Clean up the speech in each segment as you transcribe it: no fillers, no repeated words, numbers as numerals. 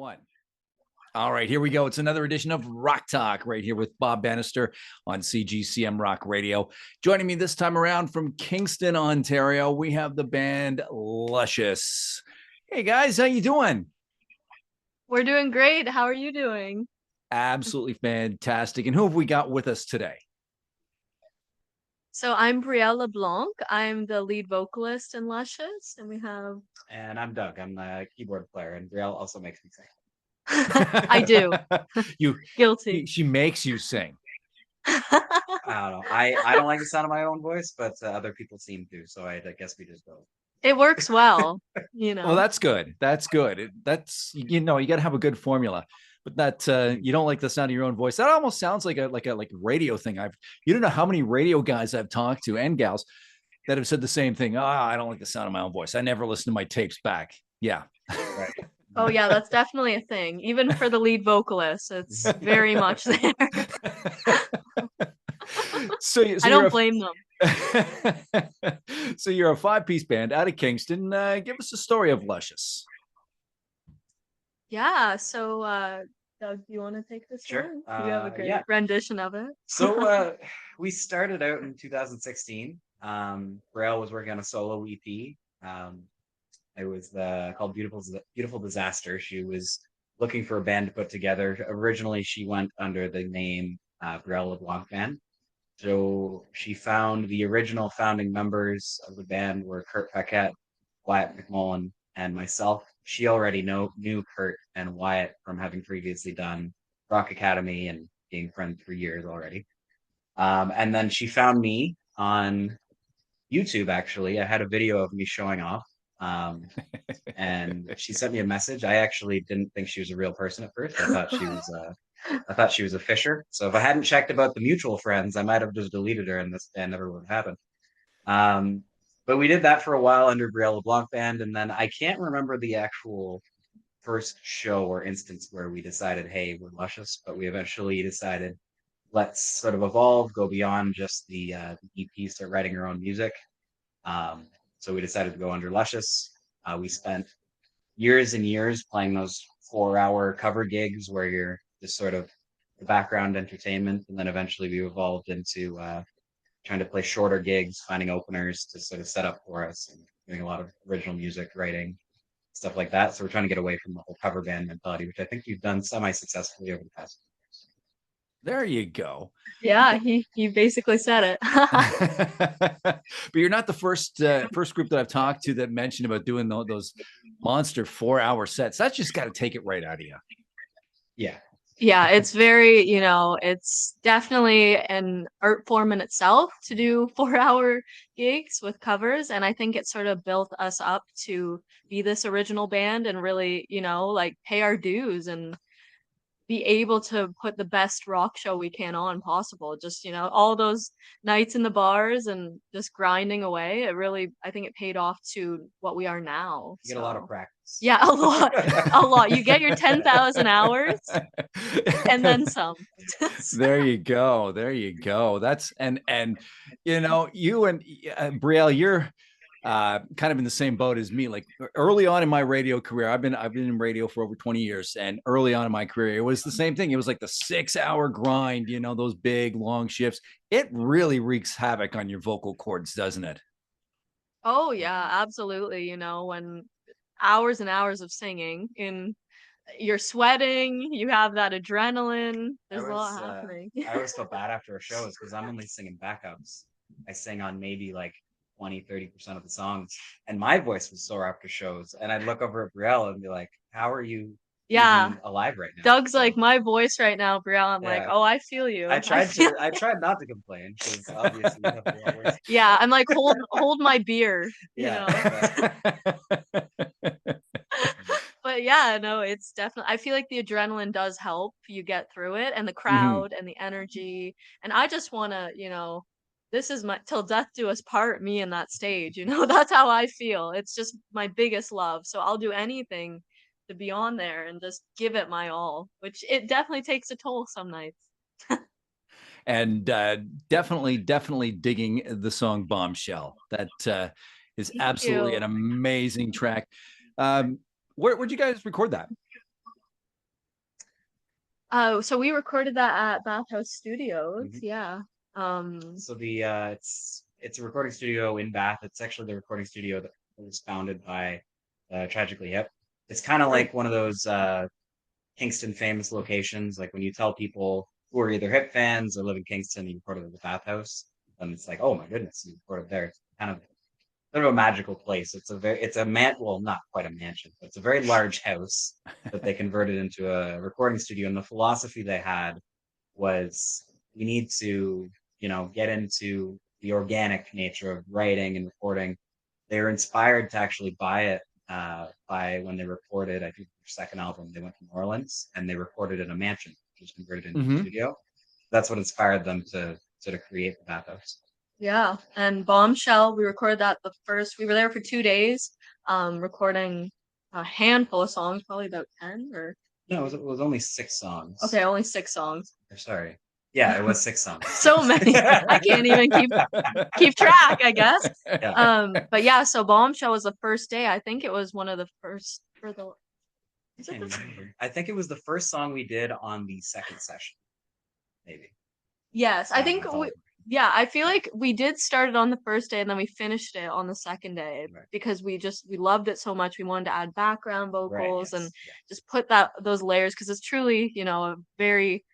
One. All right, here we go. It's another edition of Rock Talk right here with Bob Bannister on CGCM Rock Radio. Joining me this time around from Kingston, Ontario, we have the band Luscious. Hey guys, how you doing? We're doing great. How are you doing? Absolutely fantastic. And who have we got with us today? So I'm Brielle LeBlanc. I'm the lead vocalist in Luscious, and we have And I'm Doug. I'm the keyboard player, and Brielle also makes me sing. I do. Guilty. She makes you sing. I don't know. I don't like the sound of my own voice, but other people seem to. So I guess we just go. It works well, you know. Well, that's good. That's good. That's you got to have a good formula. But that you don't like the sound of your own voice. That almost sounds like a radio thing. You don't know how many radio guys I've talked to and gals that have said the same thing. I don't like the sound of my own voice. I never listen to my tapes back. Yeah. Right. Oh yeah, that's definitely a thing. Even for the lead vocalist, it's very much there. So I don't blame them. So you're a 5-piece band out of Kingston. Give us a story of Luscious. Yeah, so Doug, do you want to take this Sure. one? You have a great Yeah. rendition of it. So we started out in 2016. Brielle was working on a solo EP. It was called Beautiful Disaster. She was looking for a band to put together. Originally, she went under the name Brielle LeBlanc Band. So she found the original founding members of the band were Kurt Paquette, Wyatt McMullen, and myself. She already knew Kurt and Wyatt from having previously done Rock Academy and being friends for years already. And then she found me on YouTube, actually. I had a video of me showing off. And she sent me a message. I actually didn't think she was a real person at first. I thought she was a fisher. So if I hadn't checked about the mutual friends, I might have just deleted her and this band never would have happened. But we did that for a while under Brielle LeBlanc Band, and then I can't remember the actual first show or instance where we decided, hey, we're Luscious, but we eventually decided let's sort of evolve, go beyond just the EP, start writing our own music. So we decided to go under Luscious. We spent years and years playing those 4-hour cover gigs where you're just sort of the background entertainment, and then eventually we evolved into trying to play shorter gigs, finding openers to sort of set up for us, and doing a lot of original music writing, stuff like that. So we're trying to get away from the whole cover band mentality, which I think we've done semi-successfully over the past years. There you go. Yeah, he basically said it. But you're not the first group that I've talked to that mentioned about doing those monster 4-hour sets. That's just got to take it right out of you. Yeah. Yeah, it's very, it's definitely an art form in itself to do 4-hour gigs with covers. And I think it sort of built us up to be this original band and really, like pay our dues and be able to put the best rock show we can on possible. Just, all those nights in the bars and just grinding away. It really, I think it paid off to what we are now. You get a lot of practice. Yeah, a lot, a lot. You get your 10,000 hours and then some. There you go. There you go. That's and you and Brielle, you're kind of in the same boat as me. Like early on in my radio career, I've been in radio for over 20 years, and early on in my career, it was the same thing. It was like the 6-hour grind, those big long shifts. It really wreaks havoc on your vocal cords, doesn't it? Oh yeah, absolutely. When hours and hours of singing and you're sweating, you have that adrenaline. There's a lot happening. I always felt bad after a show because I'm only singing backups. I sing on maybe like 20-30% of the songs, and my voice was sore after shows, and I'd look over at Brielle and be like, how are you even alive right now? Doug's like, my voice right now, Brielle. I'm like, oh, I feel you. I tried not to complain because obviously you have a lot worse. Yeah, I'm like, hold my beer. But yeah, no, it's definitely, I feel like the adrenaline does help you get through it, and the crowd and the energy. And I just want to, this is my till death do us part, me in that stage, that's how I feel. It's just my biggest love. So I'll do anything to be on there and just give it my all, which it definitely takes a toll some nights. And definitely digging the song Bombshell. That is absolutely an amazing track. Where'd you guys record that? So we recorded that at Bathhouse Studios. Mhm. Yeah. So it's a recording studio in Bath. It's actually the recording studio that was founded by Tragically Hip. It's kind of Right. like one of those Kingston famous locations. Like when you tell people who are either hip fans or live in Kingston, you recorded at the Bathhouse, and it's like, oh my goodness, you recorded there. It's kind of sort of a magical place. It's a well, not quite a mansion, but it's a very large house that they converted into a recording studio. And the philosophy they had was we need to, get into the organic nature of writing and recording. They were inspired to actually buy it by when they recorded, I think, their second album. They went to New Orleans and they recorded in a mansion, which was converted into a Hmm. studio. That's what inspired them to sort of create the Bathhouse. Yeah. And Bombshell, we recorded that we were there for 2 days, recording a handful of songs, probably about 10 or. No, it was only 6 songs. Okay, only 6 songs. Or sorry. Yeah, it was 6 songs. So many. I can't even keep track, I guess. Yeah. But yeah, so Bombshell was the first day. I think it was one of the first for the. Is I it can't the remember. I think it was the first song we did on the second session, maybe. Yes, I think That's all. yeah, I feel like we did start it on the first day and then we finished it on the second day Right. because we loved it so much. We wanted to add background Right, vocals and yes, yeah. just put those layers because it's truly, a very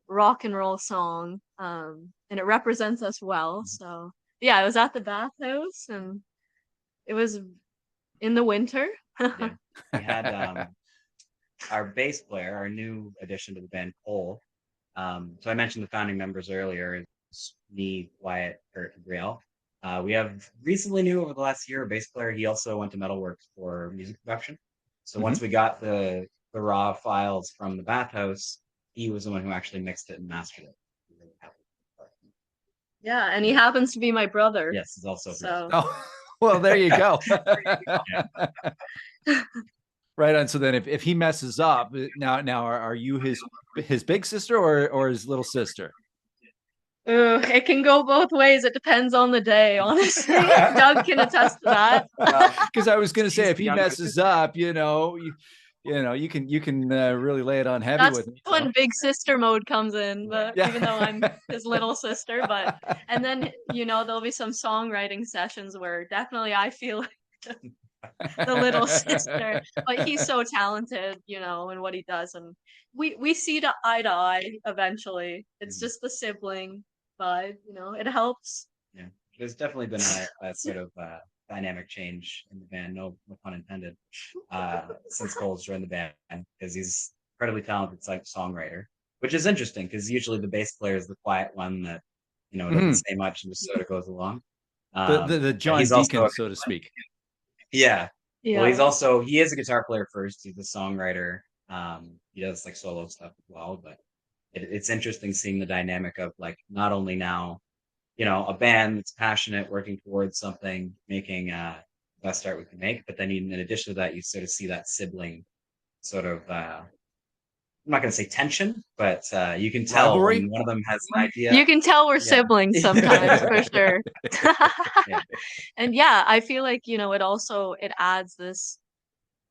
rock and roll song. And it represents us well. So yeah, I was at the Bathhouse and it was in the winter. Yeah. We had our bass player, our new addition to the band, Cole. So I mentioned the founding members earlier. It's me, Wyatt, Kurt, and Brielle. We have recently new over the last year a bass player. He also went to Metalworks for music production. So once we got the raw files from the Bathhouse, he was the one who actually mixed it and mastered it. Yeah, and he happens to be my brother. Yes, he's also So Oh, well, there you go. Right on. So then if he messes up, now are you his big sister or his little sister? it can go both ways. It depends on the day, honestly. Doug can attest to that. Because I was going to say, He's if the he younger messes sister. up, you can really lay it on heavy That's with me. when So. big sister mode comes in, but Yeah. even though I'm his little sister, and then there'll be some songwriting sessions where definitely I feel like the little sister, but he's so talented, in what he does, and we see eye to eye eventually. It's just the sibling vibe, it helps. Yeah, there's definitely been a sort of dynamic change in the band, no pun intended, since Cole's joined the band because he's incredibly talented songwriter, which is interesting because usually the bass player is the quiet one that doesn't say much and just sort of goes along. The But John he's Deacon, also so to speak. yeah. Well, Yeah. he is a guitar player first. He's a songwriter. He does like solo stuff as well, but it's interesting seeing the dynamic of like not only now a band that's passionate, working towards something, making the best art we can make. But then in addition to that, you sort of see that sibling sort of, I'm not going to say tension, but you can tell Rivalry? when one of them has an idea. You can tell we're Yeah. siblings sometimes, for sure. Yeah. And yeah, I feel like, it adds this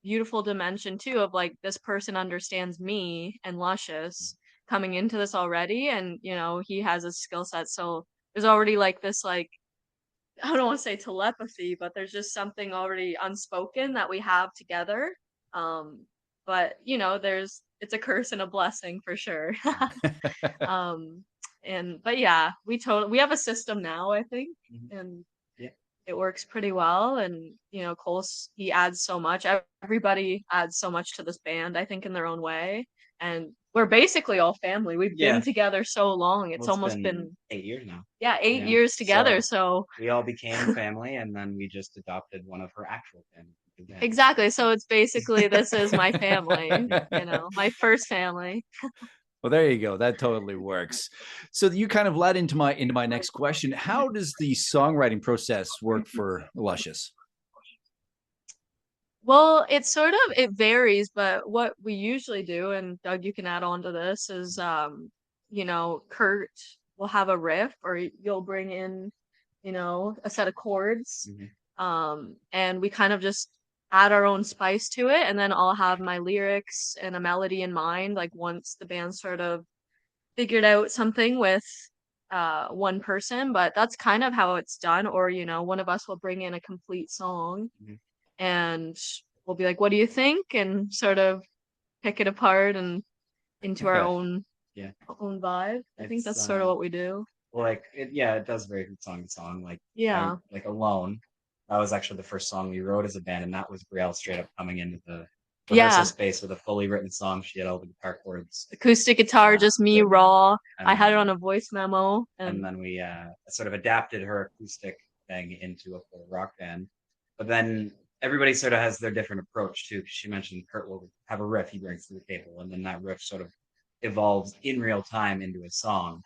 beautiful dimension too of like this person understands me and Luscious coming into this already, and he has a skill set, so there's already like this, like, I don't want to say telepathy, but there's just something already unspoken that we have together. But it's a curse and a blessing for sure. um but yeah, we have a system now, I think, Mhm. and Yeah. it works pretty well. And Cole, he adds so much. Everybody adds so much to this band, I think, in their own way. And we're basically all family. We've Yeah. been together so long. It's Well, almost been 8 years now. 8 years together. So we all became family, and then we just adopted one of her actual family. exactly. So it's basically this is my family, my first family. Well, there you go. That totally works. So you kind of led into my next question. How does the songwriting process work for Luscious? Well, it varies, but what we usually do, and Doug, you can add on to this, is Kurt will have a riff, or you'll bring in, a set of chords. Mhm. And we kind of just add our own spice to it, and then I'll have my lyrics and a melody in mind, like once the band sort of figured out something with one person, but that's kind of how it's done. Or, one of us will bring in a complete song Mhm. and we'll be like, what do you think? And sort of pick it apart and into our own Yeah, own vibe. I think it's that's sort of what we do. well, like it does vary from song to song. Like Yeah. like Alone, that was actually the first song we wrote as a band, and that was Brielle straight up coming into the rehearsal Yeah. space with a fully written song. She had all the guitar chords, Acoustic guitar, just me written, raw. I and had it on then a voice memo and and then we sort of adapted her acoustic thing into a full rock band. But then everybody sort of has their different approach too. 'Cause she mentioned Kurt will have a riff he brings to the table, and then that riff sort of evolves in real time into a song.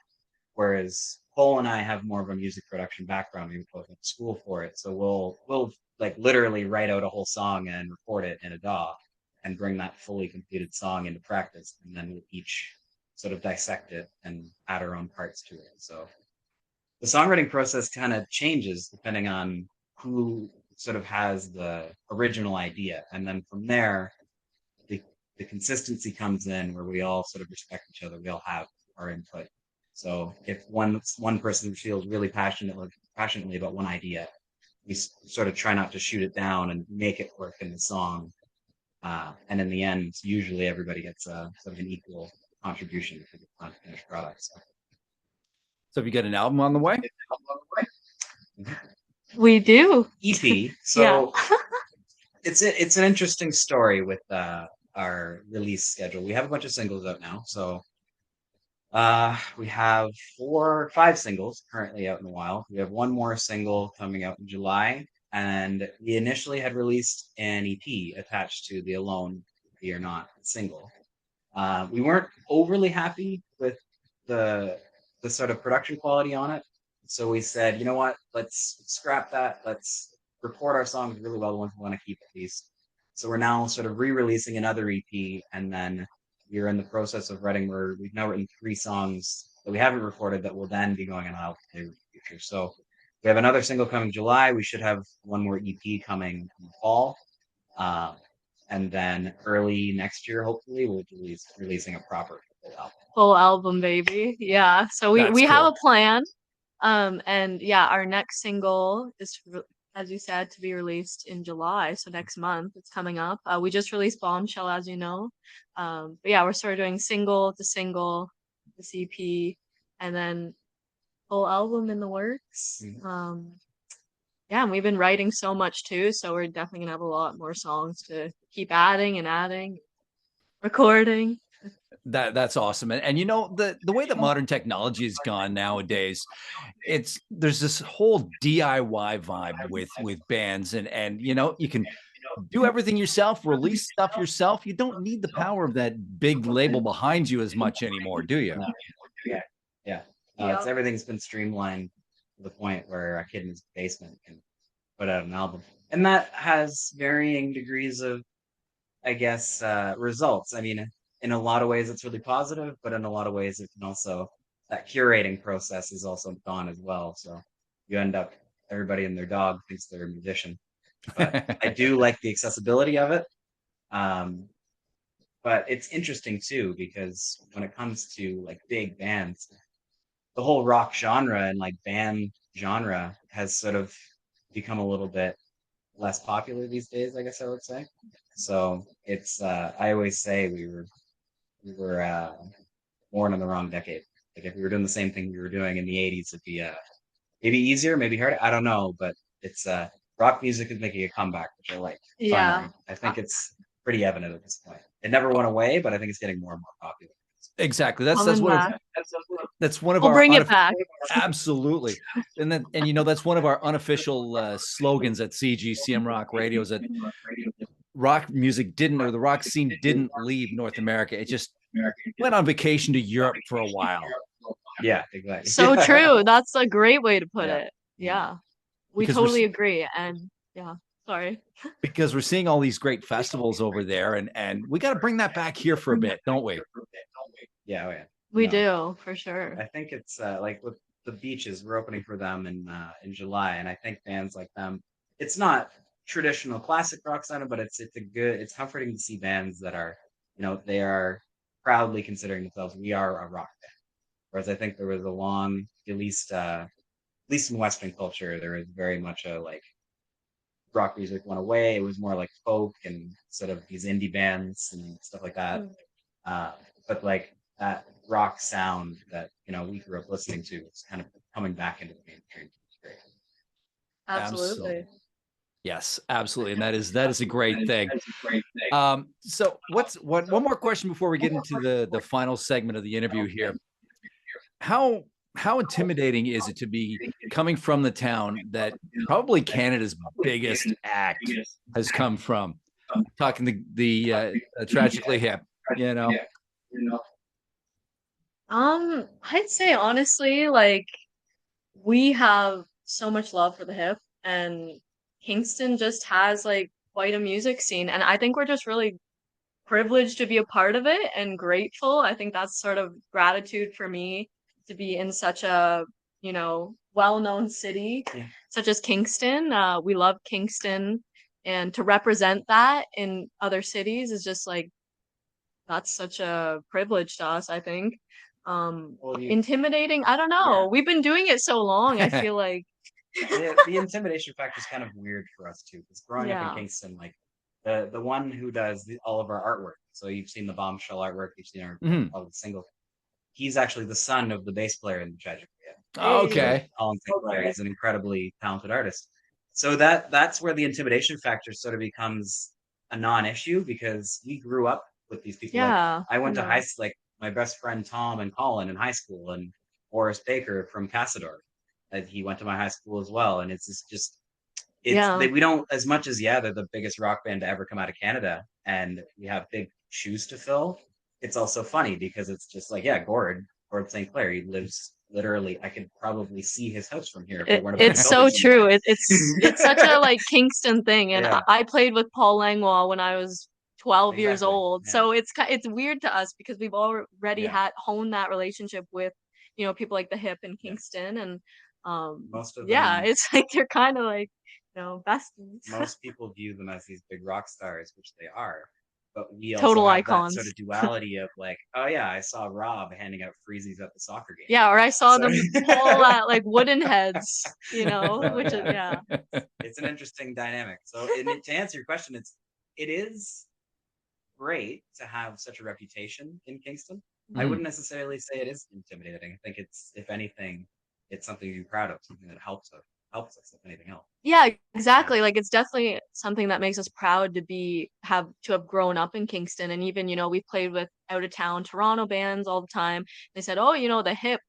Whereas Cole and I have more of a music production background. We both went to school for it, so we'll like literally write out a whole song and record it in a DAW and bring that fully completed song into practice, and then we'll each sort of dissect it and add our own parts to it. So the songwriting process kind of changes depending on who sort of has the original idea, and then from there the the consistency comes in where we all sort of respect each other. We all have our input. So if one person feels really passionately about one idea, we sort of try not to shoot it down and make it work in the song. And in the end, usually everybody gets a sort of an equal contribution to the finished product. So. So have you got an album on the way? we do. EP. Yeah. So it's an interesting story with our release schedule. We have a bunch of singles out now. So we have 5 singles currently out in the wild. We have one more single coming out in July, and we initially had released an EP attached to the Alone Be or Not single. We weren't overly happy with the the sort of production quality on it, so we said, you know what, let's scrap that. Let's record our songs really well, the ones we want to keep at least. So we're now sort of re-releasing another EP, and then we're in the process of writing. We've now written 3 songs that we haven't recorded that will then be going on album in the future. So we have another single coming July. We should have one more EP coming in the fall. Uh, and then early next year, hopefully, we'll be releasing a proper full album. Full album, baby. Yeah. So we That's we have cool. a plan. And yeah, our next single is, as you said, to be released in July. So next month, it's coming up. We just released Bombshell, as you know. But yeah, we're sort of doing single to single, the CP, and then full album in the works. Yeah, and we've been writing so much too, so we're definitely gonna have a lot more songs to keep adding and adding, recording. That's awesome. And the way that modern technology has gone nowadays, there's this whole DIY vibe with bands, and you can do everything yourself, release stuff yourself. You don't need the power of that big label behind you as much anymore, do you? No. Yeah, yeah. It's everything's been streamlined to the point where a kid in his basement can put out an album, and that has varying degrees of, I guess, results. I mean, in a lot of ways, it's really positive, but in a lot of ways, it can also that curating process is also gone as well. So you end up everybody and their dog thinks they're a musician, but I do like the accessibility of it. Um, but it's interesting too because when it comes to like big bands, the whole rock genre and like band genre has sort of become a little bit less popular these days, I guess I would say. So it's I always say we were born in the wrong decade. Like if we were doing the same thing we were doing in the 80s, it'd be maybe easier, maybe harder. I don't know, but it's rock music is making a comeback, which I like. Yeah. Finally. I think it's pretty evident at this point. It never went away, but I think it's getting more and more popular. Exactly. That's Coming one of back. that's one of We'll our bring it back. absolutely. And that's one of our unofficial slogans at CGCM Rock Radio is that rock music didn't, or the rock scene didn't leave North America. It just went on vacation to Europe for a while. Yeah, exactly. So true. That's a great way to put Yeah. it. Yeah. We Because totally agree. And yeah, sorry. because we're seeing all these great festivals over there, and we got to bring that back here for a bit, don't we? Yeah, oh yeah. We No. do, for sure. I think it's like with the beaches, we're opening for them in July, and I think bands like them, it's not traditional classic rock sound, but it's comforting to see bands that are, they are proudly considering themselves, we are a rock band. Whereas I think there was a long, at least in Western culture, there was very much a like rock music went away. It was more like folk and sort of these indie bands and stuff like that. Mm, Uh, but like that rock sound that we grew up listening to is kind of coming back into the mainstream. It's great. absolutely. Absolutely. Yes, absolutely. And that is a great thing. So one more question before we get into the final segment of the interview here. How intimidating is it to be coming from the town that probably Canada's biggest act has come from? Talking the Tragically Hip, you know. I'd say honestly, like we have so much love for the hip, and Kingston just has like quite a music scene, and I think we're just really privileged to be a part of it and grateful. I think that's sort of gratitude for me to be in such a, well-known city Yeah. such as Kingston. We love Kingston, and to represent that in other cities is just like that's such a privilege to us, I think. Well, Intimidating, I don't know. We've been doing it so long, I feel like the intimidation factor is kind of weird for us too, because growing up in yeah. Kingston, like the one who does all of our artwork. So you've seen the Bombshell artwork, you've seen Mhm. all the singles. He's actually the son of the bass player in the Tragic Band. So Hey. Okay. Colin St. Clair is an incredibly talented artist. So that's where the intimidation factor sort of becomes a non-issue because we grew up with these people. Like Yeah, I I went to know. like my best friend Tom and Colin in high school, and Boris Baker from Cassador. He went to my high school as well, and Yeah. we don't, as much as they're the biggest rock band to ever come out of Canada, and we have big shoes to fill. It's also funny because it's just like, yeah, Gord St. Clair, he lives literally. I could probably see his house from here if I weren't about to It's build it so someday. true. It's such a like Kingston thing, and Yeah, I played with Paul Langlois when I was 12 years exactly. old. Yeah, So it's weird to us because we've already yeah. had honed that relationship with, people like the Hip in Yeah. Kingston, and Most of yeah, them, it's like they're kind of like, besties. most people view them as these big rock stars, which they are. But we also Total have that sort icons. of duality of like, oh yeah, I saw Rob handing out freezies at the soccer game. Yeah, or I saw So them pull at like wooden heads, so which is yeah, yeah. it's an interesting dynamic. So to answer your question, it is great to have such a reputation in Kingston. I Mhm. wouldn't necessarily say it is intimidating. I think it's, if anything, it's something to be proud of, something that helps us, if anything else. Yeah, Yeah. exactly. Like it's definitely something that makes us proud to have grown up in Kingston. And even, we've played with out of town Toronto bands all the time. They said, "Oh, the hip."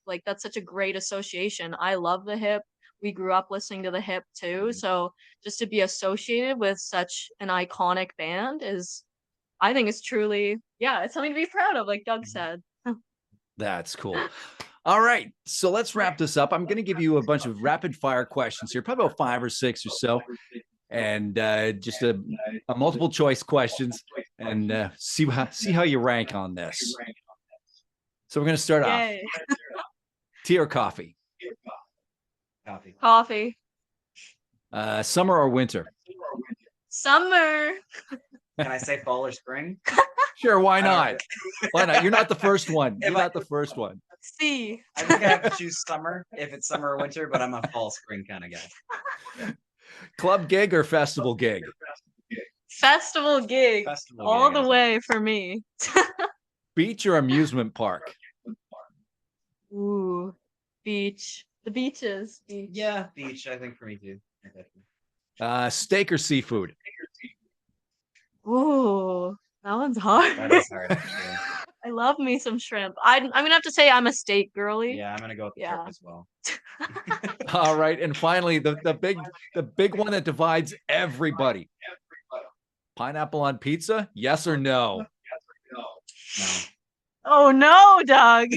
Like that's such a great association. I love the hip. We grew up listening to the hip too. Mhm. So just to be associated with such an iconic band I think it's truly, yeah, it's something to be proud of, like Doug Mhm. said. That's cool. All right. So let's wrap this up. I'm going to give you a bunch of rapid fire questions here, probably about 5 or 6 or so, and just a multiple choice questions, and see how you rank on this. So we're going to start off. Yay. Tea or coffee? Coffee. Coffee. Summer or winter? Summer. Can I say fall or spring? Sure. Why I don't not? Why not? You're not the first one. If You're not the first one. C. I think I have to choose summer if it's summer or winter, but I'm a fall spring kind of guy. Club gig or festival gig? Festival gig. Festival All gig, the I think. way for me. Beach or amusement park? Ooh, beach. The beaches. Beach. Yeah, beach, I think for me too. Definitely. Steak or seafood? Ooh, that one's That hard. is hard, actually. I love me some shrimp. I'm gonna have to say I'm a steak girly. Yeah, I'm gonna go with the shrimp Yeah. as well. All right. And finally, the big one that divides everybody. Pineapple on pizza? Yes or no? No. Oh no, Doug.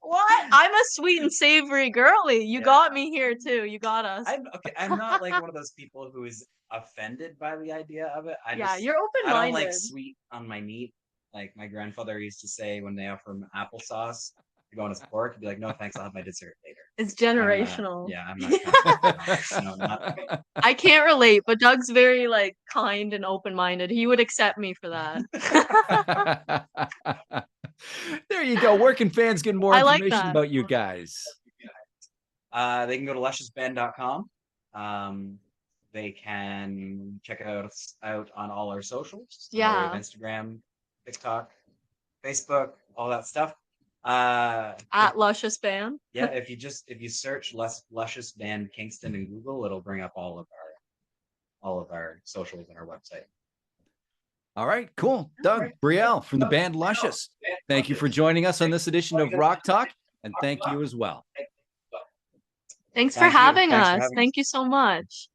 What? I'm a sweet and savory girly. You Yeah. got me here too. You got us. I'm not like one of those people who is offended by the idea of it. Yeah, you're I don't like open-minded. sweet on my meat. Like my grandfather used to say when they offer him applesauce, you're going to sport, you'd be like, no, thanks, I'll have my dessert later. It's I'm not, generational. yeah, I'm not comfortable. No, not for me. I can't relate, but Doug's very like kind and open-minded. He would accept me for that. There you go. Where can fans get more I like information that. about you guys? They can go to lusciousband.com. They can check it out on all our socials. We Yeah. have Instagram, TikTok, Facebook, all that stuff. At Luscious Band. Yeah, if you search Luscious Band Kingston in Google, it'll bring up all of our socials and our website. All right, cool. Doug, Brielle from the band Luscious. Thank you for joining us on this edition of Rock Talk, and thank you as well. Thanks for having us. Thank you so much.